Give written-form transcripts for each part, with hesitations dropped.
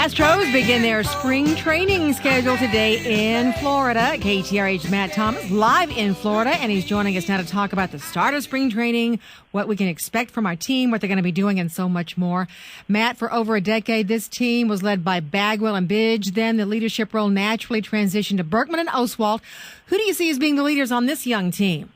Astros begin their spring training schedule today in Florida. KTRH Matt Thomas live in Florida, and he's joining us now to talk about the start of spring training, what we can expect from our team, what they're going to be doing, and so much more. Matt, for over a decade, this team was led by Bagwell and Bidge. Then the leadership role naturally transitioned to Berkman and Oswalt. Who do you see as being the leaders on this young team?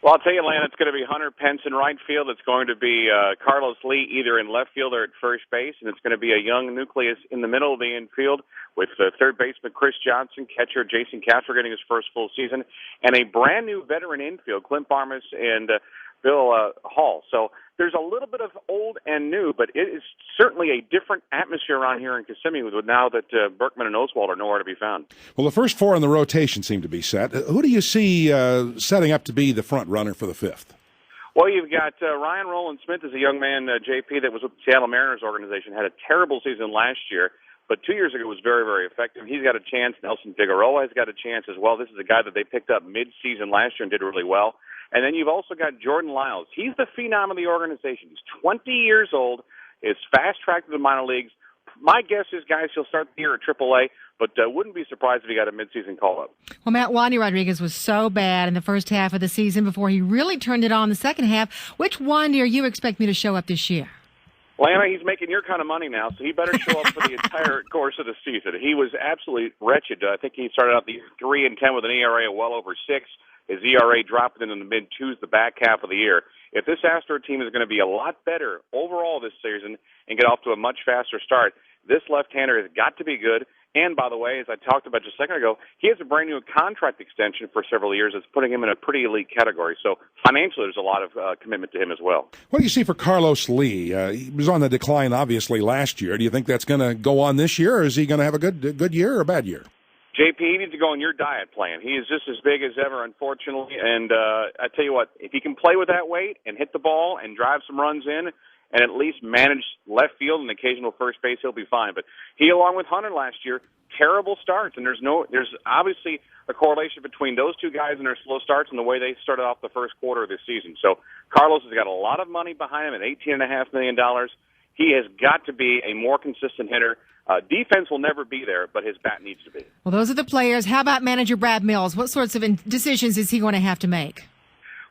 Well, I'll tell you, Lana, it's going to be Hunter Pence in right field. It's going to be Carlos Lee either in left field or at first base. And it's going to be a young nucleus in the middle of the infield with third baseman Chris Johnson, catcher Jason Castro getting his first full season, and a brand-new veteran infield, Clint Barmas and Bill Hall. So there's a little bit of old and new, but it is certainly a different atmosphere around here in Kissimmee now that Berkman and Oswald are nowhere to be found. Well, the first four in the rotation seem to be set. Who do you see setting up to be the front runner for the fifth? Well, you've got Ryan Roland Smith is a young man, JP, that was with the Seattle Mariners organization, had a terrible season last year, but 2 years ago was very, very effective. He's got a chance. Nelson Figueroa has got a chance as well. This is a guy that they picked up mid-season last year and did really well. And then you've also got Jordan Lyles. He's the phenom of the organization. He's 20 years old, is fast-tracked to the minor leagues. My guess is, guys, he'll start the year at AAA, but wouldn't be surprised if he got a mid-season call-up. Well, Matt, Wandy Rodriguez was so bad in the first half of the season before he really turned it on the second half. Which Wandy are you expecting to show up this year? Lana, he's making your kind of money now, so he better show up for the entire course of the season. He was absolutely wretched. I think he started out the year 3-10 with an ERA of well over 6. His ERA dropped into the mid-2s the back half of the year. If this Astro team is going to be a lot better overall this season and get off to a much faster start, this left-hander has got to be good. And, by the way, as I talked about just a second ago, he has a brand-new contract extension for several years that's putting him in a pretty elite category. So, financially, there's a lot of commitment to him as well. What do you see for Carlos Lee? He was on the decline, obviously, last year. Do you think that's going to go on this year, or is he going to have a good year or a bad year? JP, he needs to go on your diet plan. He is just as big as ever, unfortunately. And I tell you what, if he can play with that weight and hit the ball and drive some runs in and at least manage left field and occasional first base, he'll be fine. But he, along with Hunter last year, terrible starts. And there's obviously a correlation between those two guys and their slow starts and the way they started off the first quarter of this season. So Carlos has got a lot of money behind him at $18.5 million. He has got to be a more consistent hitter. Defense will never be there, but his bat needs to be. Well, those are the players. How about manager Brad Mills? What sorts of decisions is he going to have to make?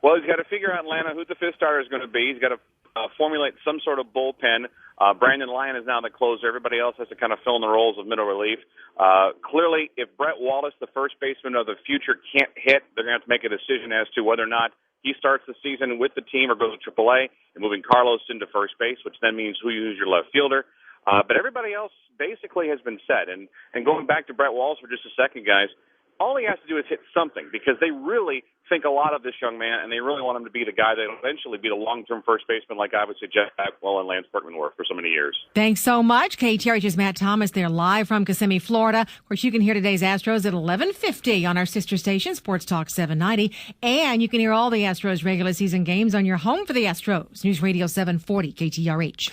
Well, he's got to figure out, Atlanta, who the fifth starter is going to be. He's got to formulate some sort of bullpen. Brandon Lyon is now the closer. Everybody else has to kind of fill in the roles of middle relief. Clearly, if Brett Wallace, the first baseman of the future, can't hit, they're going to have to make a decision as to whether or not he starts the season with the team or goes to AAA and moving Carlos into first base, which then means who's your left fielder. But everybody else basically has been set. And going back to Brett Wallace for just a second, guys, all he has to do is hit something because they really think a lot of this young man, and they really want him to be the guy that will eventually be the long-term first baseman like obviously Jeff Bagwell and Lance Berkman were for so many years. Thanks so much. KTRH's Matt Thomas there live from Kissimmee, Florida. Of course, you can hear today's Astros at 11:50 on our sister station, Sports Talk 790. And you can hear all the Astros regular season games on your home for the Astros, News Radio 740 KTRH.